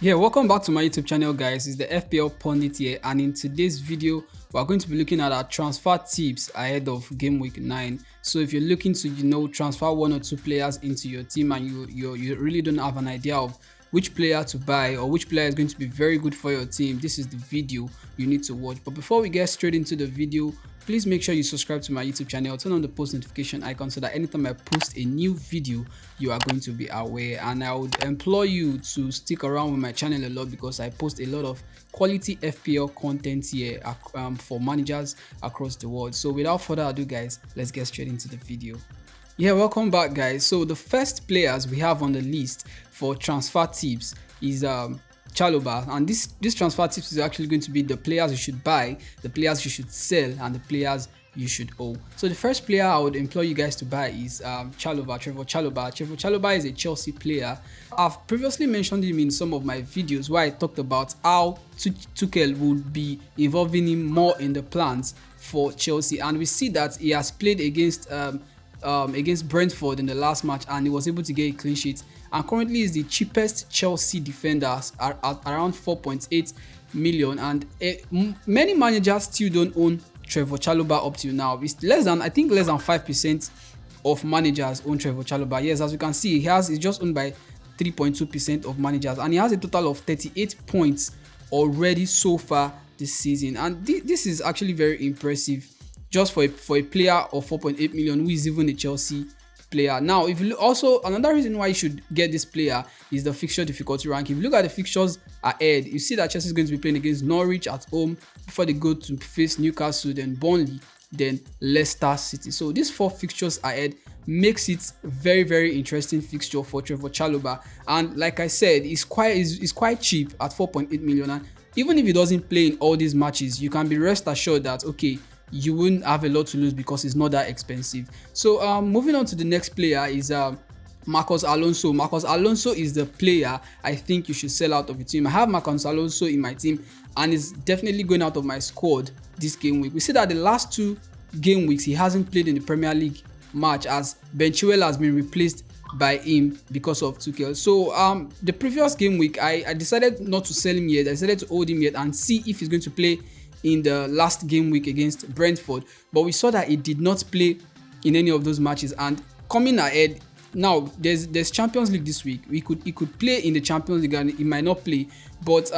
Yeah, welcome back to my YouTube channel, guys. It's the FPL Pundit here, and in today's video, we're going to be looking at our transfer tips ahead of game week 9. So if you're looking to, transfer one or two players into your team and you really don't have an idea of which player to buy or which player is going to be very good for your team, this is the video you need to watch. But before we get straight into the video, please make sure you subscribe to my YouTube channel, turn on the post notification icon so that anytime I post a new video, you are going to be aware. And I would implore you to stick around with my channel a lot because I post a lot of quality FPL content here for managers across the world. So without further ado, guys, let's get straight into the video. Yeah, welcome back, guys. So the first players we have on the list for transfer tips is Chalobah, and this transfer tips is actually going to be the players you should buy, the players you should sell, and the players you should own. So the first player I would implore you guys to buy is Chalobah, Trevor Chalobah. Trevor Chalobah is a Chelsea player. I've previously mentioned him in some of my videos where I talked about how Tuchel would be involving him more in the plans for Chelsea, and we see that he has played against Brentford in the last match and he was able to get a clean sheet, and currently is the cheapest Chelsea defenders at around 4.8 million, and many managers still don't own Trevor Chalobah up till now. It's less than 5% of managers own Trevor Chalobah. Yes, as you can see, he's just owned by 3.2% of managers, and he has a total of 38 points already so far this season, and this is actually very impressive just for a player of 4.8 million who is even a Chelsea player. Now, if you look, also another reason why you should get this player is the fixture difficulty rank. If you look at the fixtures ahead, you see that Chelsea is going to be playing against Norwich at home before they go to face Newcastle, then Burnley, then Leicester City. So these 4 fixtures ahead makes it very interesting fixture for Trevor Chalobah, and like I said, it's quite cheap at 4.8 million, and even if he doesn't play in all these matches, you can be rest assured that okay, you wouldn't have a lot to lose because it's not that expensive. So moving on to the next player is Marcos Alonso. Marcos Alonso is the player I think you should sell out of your team. I have Marcos Alonso in my team and is definitely going out of my squad this game week. We see that the last 2 game weeks he hasn't played in the Premier League match as Ben Chilwell has been replaced by him because of Tuchel. So the previous game week I decided not to sell him yet. I decided to hold him yet and see if he's going to play in the last game week against Brentford, but we saw that he did not play in any of those matches. And coming ahead now, there's Champions League this week. He could play in the Champions League and he might not play, but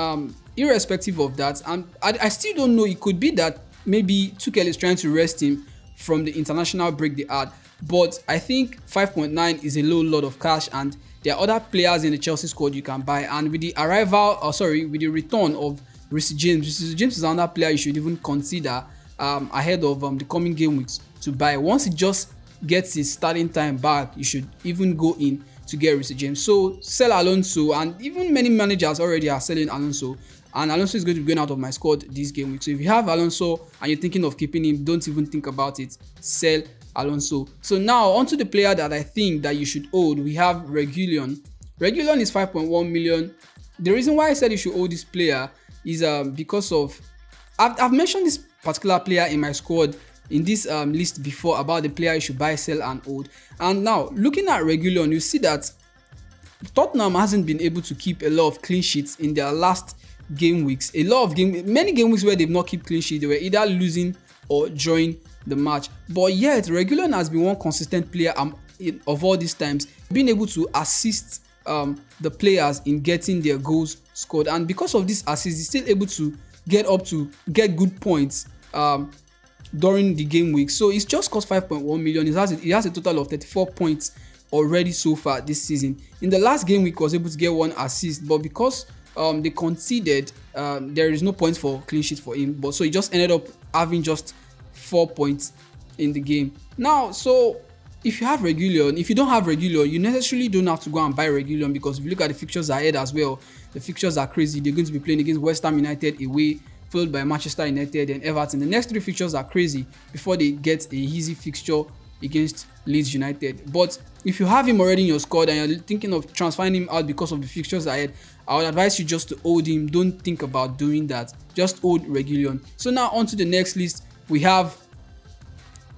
irrespective of that, I still don't know. It could be that maybe Tuchel is trying to rest him from the international break they had, but I think 5.9 is a low lot of cash, and there are other players in the Chelsea squad you can buy. And with the with the return of Reece James is another player you should even consider ahead of the coming game weeks to buy. Once he just gets his starting time back, you should even go in to get Reece James. So sell Alonso, and even many managers already are selling Alonso, and Alonso is going to be going out of my squad this game week. So if you have Alonso and you're thinking of keeping him, don't even think about it. Sell Alonso. So now onto the player that I think that you should hold. We have Reguilon. Reguilon is 5.1 million. The reason why I said you should hold this player is because of I've mentioned this particular player in my squad in this list before about the player you should buy, sell, and hold. And now looking at Reguilon, you see that Tottenham hasn't been able to keep a lot of clean sheets in their last game weeks. Many game weeks where they've not kept clean sheets, they were either losing or drawing the match. But yet Reguilon has been one consistent player of all these times, being able to assist the players in getting their goals scored, and because of this assist he's still able to get good points during the game week. So it's just cost 5.1 million. He has a total of 34 points already so far this season. In the last game week he was able to get 1 assist, but because they conceded, there is no points for clean sheet for him, but so he just ended up having just 4 points in the game. Now, so if you have Reguilon, if you don't have Reguilon, you necessarily don't have to go and buy Reguilon, because if you look at the fixtures ahead as well, the fixtures are crazy. They're going to be playing against West Ham United away, followed by Manchester United and Everton. The next 3 fixtures are crazy before they get a easy fixture against Leeds United. But if you have him already in your squad and you're thinking of transferring him out because of the fixtures ahead, I would advise you just to hold him. Don't think about doing that. Just hold Reguilon. So now on to the next list. We have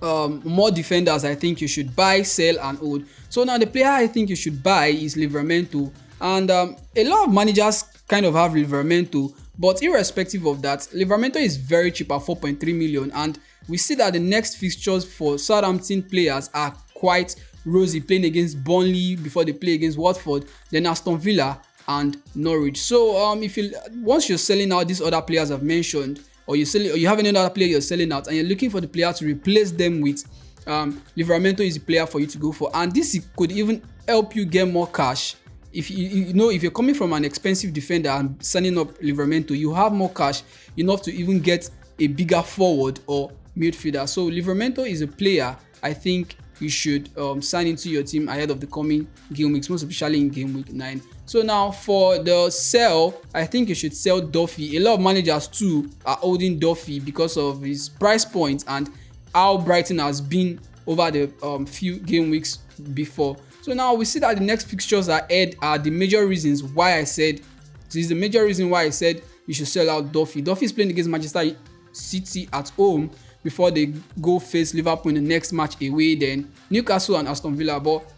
more defenders I think you should buy, sell, and hold. So now the player I think you should buy is Livramento, and a lot of managers kind of have Livramento. But irrespective of that, Livramento is very cheap at 4.3 million, and we see that the next fixtures for Southampton players are quite rosy, playing against Burnley before they play against Watford, then Aston Villa and Norwich. So if you once you're selling out these other players I've mentioned, or you have any other player you're selling out and you're looking for the player to replace them with, Livramento is the player for you to go for, and this could even help you get more cash. If if you're coming from an expensive defender and signing up Livramento, you have more cash enough to even get a bigger forward or midfielder. So Livramento is a player I think you should sign into your team ahead of the coming game weeks, most especially in game week 9. So now for the sell, I think you should sell Duffy. A lot of managers too are holding Duffy because of his price point and how Brighton has been over the few game weeks before. So now we see that the next fixtures ahead are the major reasons why I said, this is the major reason why I said you should sell out Duffy. Duffy is playing against Manchester City at home before they go face Liverpool in the next match away, then Newcastle and Aston Villa. But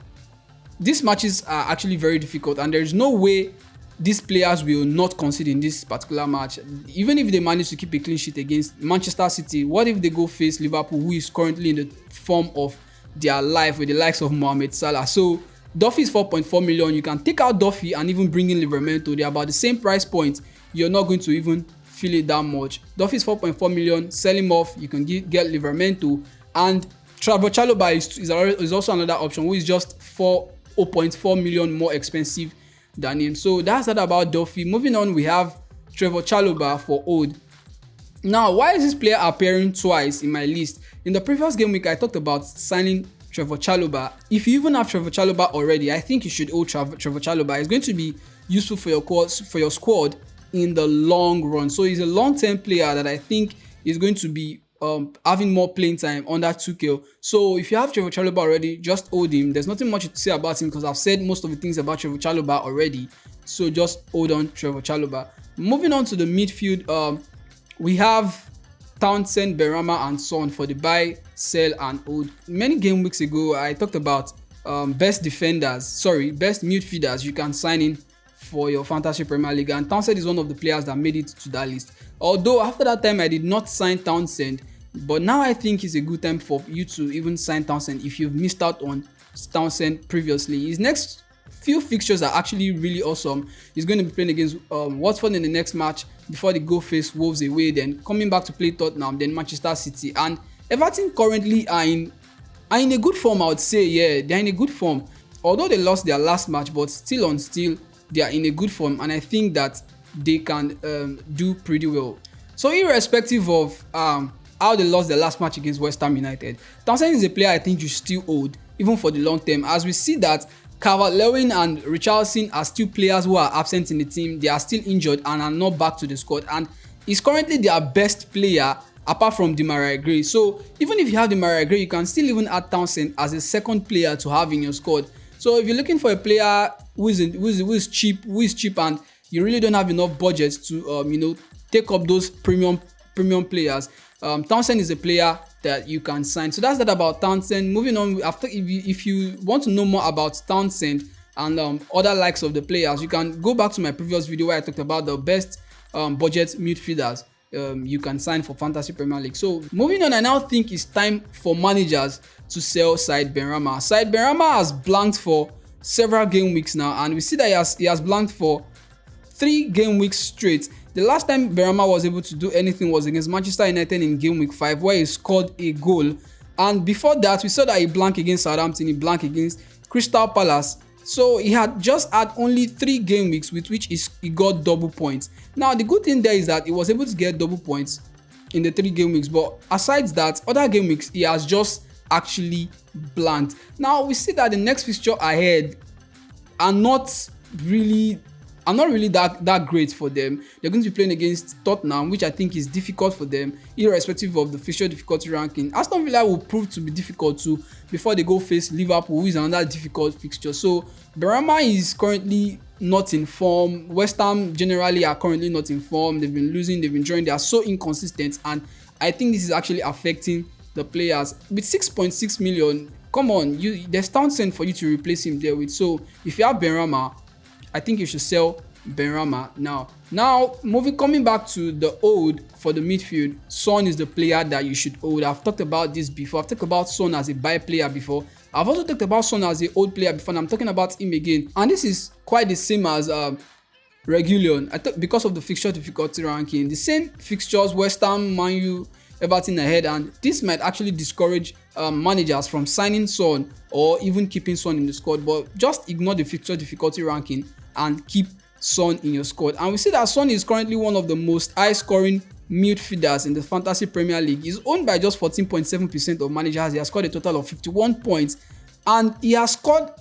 these matches are actually very difficult, and there is no way these players will not concede in this particular match. Even if they manage to keep a clean sheet against Manchester City, what if they go face Liverpool, who is currently in the form of their life with the likes of Mohamed Salah? So Duffy is 4.4 million. You can take out Duffy and even bring in Livramento. They're about the same price point. You're not going to even feel it that much. Duffy is 4.4 million. Sell him off. You can get Livramento, and Trevor Chalobah is also another option, who is just 0.4 million more expensive than him. So that's that about Duffy. Moving on, we have Trevor Chalobah for old. Now, why is this player appearing twice in my list? In the previous game week, I talked about signing Trevor Chalobah. If you even have Trevor Chalobah already, I think you should own Trevor Chalobah. It's going to be useful for your squad in the long run. So he's a long-term player that I think is going to be having more playing time under Tuchel. So if you have Trevor Chalobah already, just hold him. There's nothing much to say about him because I've said most of the things about Trevor Chalobah already. So just hold on Trevor Chalobah. Moving on to the midfield, we have Townsend, Benrahma and Son for the buy, sell and hold. Many game weeks ago, I talked about best midfielders you can sign in for your Fantasy Premier League, and Townsend is one of the players that made it to that list. Although after that time I did not sign Townsend, but now I think it's a good time for you to even sign Townsend if you've missed out on Townsend previously. His next few fixtures are actually really awesome. He's going to be playing against Watford in the next match before they go face Wolves away, then coming back to play Tottenham, then Manchester City. And Everton currently are in a good form, I would say. Yeah, they're in a good form. Although they lost their last match, but still they are in a good form, and I think that they can do pretty well. So irrespective of how they lost their last match against West Ham United, Townsend is a player I think you still hold, even for the long term, as we see that Calvert-Lewin and Richarlison are still players who are absent in the team. They are still injured and are not back to the squad, and he's currently their best player apart from Demarai Gray. So even if you have Demarai Gray, you can still even add Townsend as a second player to have in your squad. So if you're looking for a player who is cheap, and you really don't have enough budget to take up those premium players, Townsend is a player that you can sign. So that's that about Townsend. Moving on, if you want to know more about Townsend and other likes of the players, you can go back to my previous video where I talked about the best budget midfielders you can sign for Fantasy Premier League. So moving on, I now think it's time for managers to sell Said Benrahma. Said Benrahma has blanked for several game weeks now, and we see that he has blanked for 3 game weeks straight. The last time Benrahma was able to do anything was against Manchester United in game week 5, where he scored a goal, and before that we saw that he blanked against Southampton, he blanked against Crystal Palace. So he had just had only 3 game weeks with which he got double points. Now the good thing there is that he was able to get double points in the 3 game weeks, but aside that, other game weeks he has just actually blanked. Now we see that the next fixture ahead are not really that great for them. They're going to be playing against Tottenham, which I think is difficult for them, irrespective of the fixture difficulty ranking. Aston Villa will prove to be difficult too before they go face Liverpool, who is another difficult fixture. So Benrahma is currently not in form. West Ham generally are currently not in form. They've been losing, they've been drawing. They are so inconsistent, and I think this is actually affecting the players. With 6.6 million, come on, there's Townsend for you to replace him there with. So if you have Benrahma, I think you should sell Benrahma. Now coming back to the old for the midfield, Son is the player that you should hold. I've talked about this before. I've talked about Son as a buy player before. I've also talked about Son as a old player before, and I'm talking about him again. And this is quite the same as Regulion. I thought because of the fixture difficulty ranking, the same fixtures, West Ham, Man U, Everton ahead, and this might actually discourage managers from signing Son or even keeping Son in the squad. But just ignore the fixture difficulty ranking and keep Son in your squad. And we see that Son is currently one of the most high-scoring midfielders in the Fantasy Premier League. He's owned by just 14.7% of managers. He has scored a total of 51 points, and he has scored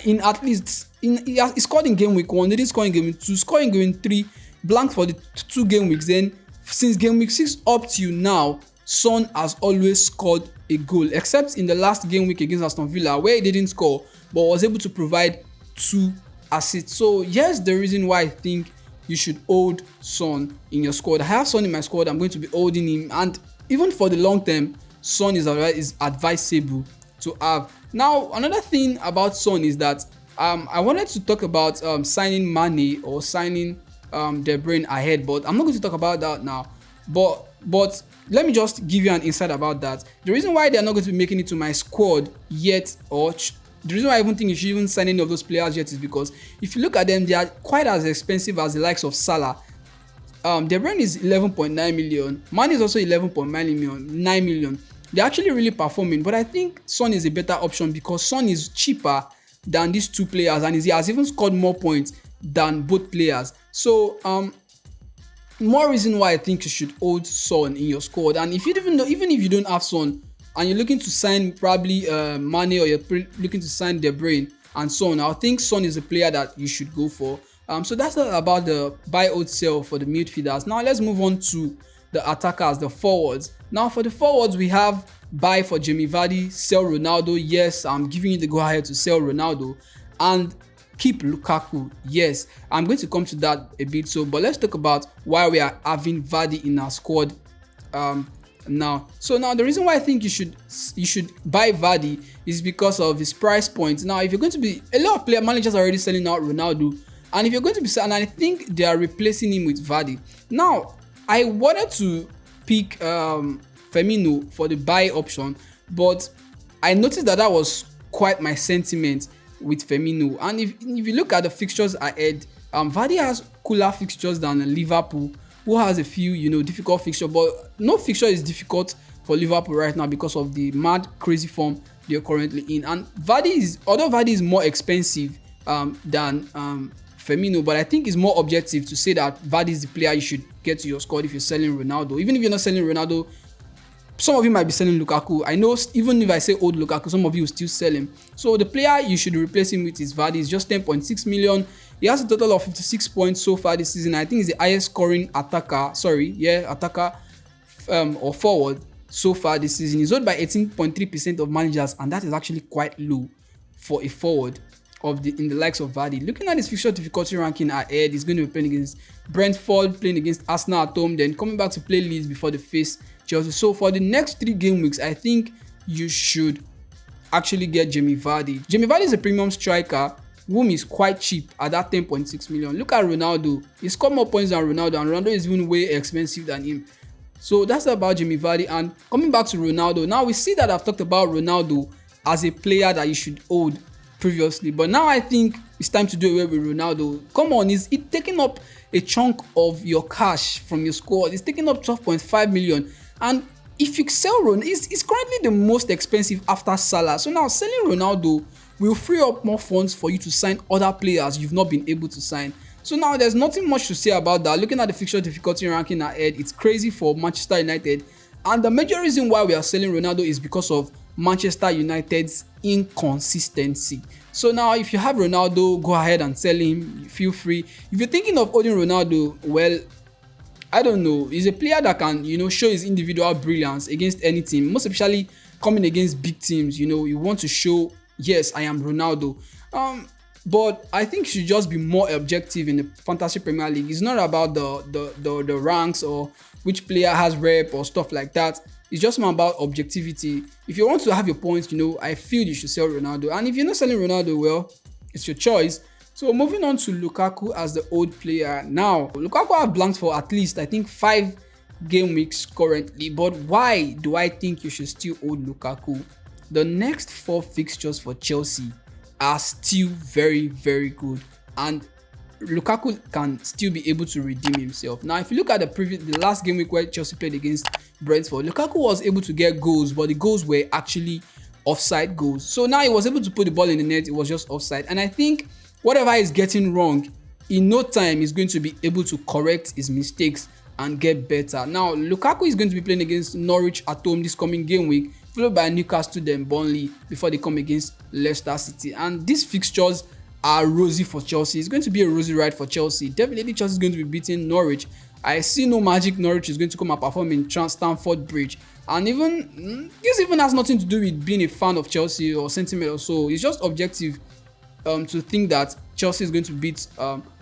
in at least he scored in game week 1, didn't score in game week 2, scored in game week 3, blank for the 2 game weeks. Then since game week 6 up to now, Son has always scored a goal, except in the last game week against Aston Villa, where he didn't score but was able to provide 2 assists. So here's the reason why I think you should hold Son in your squad. I have Son in my squad. I'm going to be holding him, and even for the long term, Son is advisable to have. Now, another thing about Son is that I wanted to talk about signing Mane or signing De Bruyne ahead, but I'm not going to talk about that now. But let me just give you an insight about that. The reason why they're not going to be making it to my squad yet, or the reason why I even think you should even sign any of those players yet, is because if you look at them, they are quite as expensive as the likes of Salah. De Bruyne is 11.9 million. Mane is also 11.9 million. They're actually really performing, but I think Son is a better option because Son is cheaper than these 2 players, and he has even scored more points than both players. So more reason why I think you should hold Son in your squad. And if even if you don't have Son and you're looking to sign probably Mane, or you're looking to sign De Bruyne and so on, I think Son is a player that you should go for. So that's all about the buy, hold, sell for the midfielders. Now let's move on to the attackers, the forwards. Now for the forwards, we have buy for Jamie Vardy, sell Ronaldo. Yes, I'm giving you the go ahead to sell Ronaldo, and keep Lukaku. Yes, I'm going to come to that a bit. But let's talk about why we are having Vardy in our squad now. So now the reason why I think you should buy Vardy is because of his price point. Now, if you're going to be, a lot of player managers are already selling out Ronaldo, and if you're going to be, and I think they are replacing him with Vardy. Now, I wanted to pick Firmino for the buy option, but I noticed that was quite my sentiment with Firmino. And if you look at the fixtures ahead, Vardy has cooler fixtures than Liverpool, who has a few difficult fixtures, but no fixture is difficult for Liverpool right now because of the mad crazy form they're currently in. And although Vardy is more expensive than Firmino, but I think it's more objective to say that Vardy is the player you should get to your squad if you're selling Ronaldo. Even if you're not selling Ronaldo, some of you might be selling Lukaku. I know even if I say old Lukaku, some of you will still sell him. So the player you should replace him with is Vardy. It's just 10.6 million. He has a total of 56 points so far this season. I think he's the highest scoring attacker or forward so far this season. He's owned by 18.3% of managers, and that is actually quite low for a forward in the likes of Vardy. Looking at his fixture difficulty ranking ahead, he's going to be playing against Brentford, playing against Arsenal at home, then coming back to play Leeds before they face Chelsea. So for the next 3 game weeks, I think you should actually get Jamie Vardy. Jamie Vardy is a premium striker whom is quite cheap at that 10.6 million. Look at Ronaldo. He scored more points than Ronaldo, and Ronaldo is even way expensive than him. So that's about Jamie Vardy. And coming back to Ronaldo, now we see that I've talked about Ronaldo as a player that you should hold previously, but now I think it's time to do away with Ronaldo. Come on, he's taking up a chunk of your cash from your squad. He's taking up 12.5 million, and if you sell Ronaldo, he's currently the most expensive after Salah. So now selling Ronaldo will free up more funds for you to sign other players you've not been able to sign. So now there's nothing much to say about that. Looking at the fixture difficulty ranking ahead, it's crazy for Manchester United, and the major reason why we are selling Ronaldo is because of Manchester United's inconsistency. So now if you have Ronaldo, go ahead and sell him, feel free. If you're thinking of holding Ronaldo, well, I don't know, he's a player that can show his individual brilliance against any team, most especially coming against big teams. You want to show, yes, I am Ronaldo. But I think you should just be more objective in the Fantasy Premier League. It's not about the ranks or which player has rep or stuff like that. It's just more about objectivity. If you want to have your points, I feel you should sell Ronaldo. And if you're not selling Ronaldo, well, it's your choice. So moving on to Lukaku as the old player. Now, Lukaku have blanked for at least I think 5 game weeks currently, but why do I think you should still hold Lukaku? The next 4 fixtures for Chelsea are still very good, and Lukaku can still be able to redeem himself. Now, if you look at the last game week where Chelsea played against Brentford, Lukaku was able to get goals, but the goals were actually offside goals. So now he was able to put the ball in the net, it was just offside. And I think whatever he's getting wrong, in no time he's going to be able to correct his mistakes and get better. Now, Lukaku is going to be playing against Norwich at home this coming game week, followed by Newcastle then Burnley before they come against Leicester City. And these fixtures are rosy for Chelsea. It's going to be a rosy ride for Chelsea. Definitely Chelsea is going to be beating Norwich. I see no magic Norwich is going to come and perform in Stamford Bridge. And even this even has nothing to do with being a fan of Chelsea or sentiment or so. It's just objective to think that Chelsea is going to beat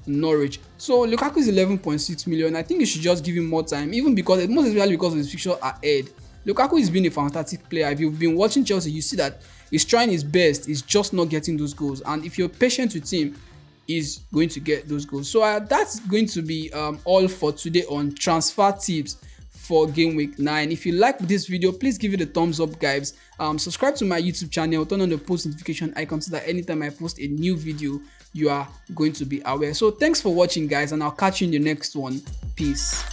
Norwich. So Lukaku is 11.6 million. I think you should just give him more time, even because most especially because his fixture ahead. Lukaku has been a fantastic player. If you've been watching Chelsea, you see that he's trying his best. He's just not getting those goals. And if you're patient with him, he's going to get those goals. So that's going to be all for today on transfer tips for game week 9. If you like this video, please give it a thumbs up, guys. Subscribe to my YouTube channel, turn on the post notification icon so that anytime I post a new video, you are going to be aware. So thanks for watching, guys, and I'll catch you in the next one. Peace.